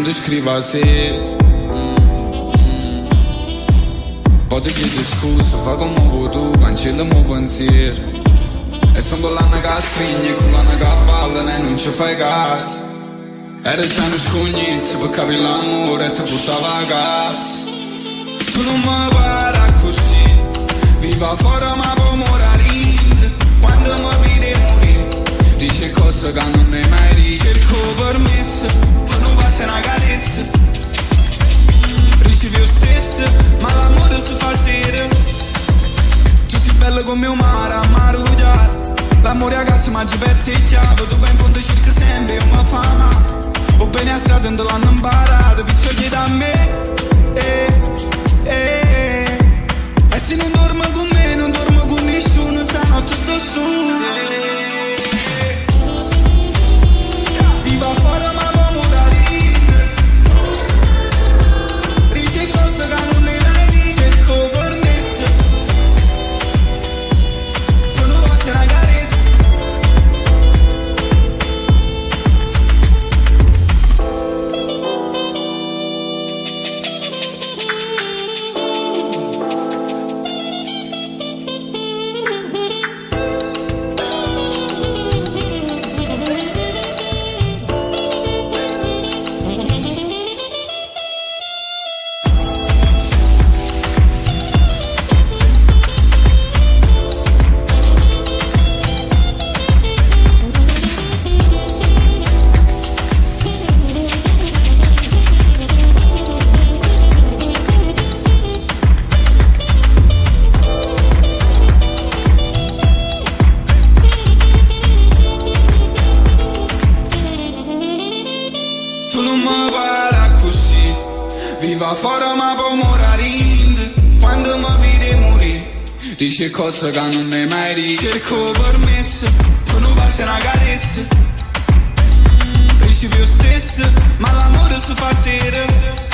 quando scrivo a se. Poi ti chiedo scusa, fa come vuoi tu, cancella il mio pensiero. E sono quell'anno che stringe, quell'anno che balla e non ci fai caso. Era già uno scognizio per capire l'amore e ti portava a casa. Tu non mi pare così, viva fuori ma poi morire. Quando mi vedi morire, dice cose che non ne mai di. Cerco permesso, per non farsi una carezza. Ricevi io stesso, ma l'amore si fa sera. Tu sei bella come un mare, a marugliare. L'amore ragazzi ma ci pezzicchiavo. Tu vai in fondo cerca sempre, io mi fa male. O bene a strada non l'hanno imparato, piccioli da me. E se non dormo con me, non dormo con nessuno, stanotte sto su. Viva fuori ma poi morire. Dice cose che non ne mai di. Cerco permesso, per non farsi una carezza. Viva fuori ma poi morire. Quando mi vedi morire, dice cose che non ne mai di. Cerco permesso, per non farsi una carezza. Ricevi io stesso, ma l'amore si fa sera.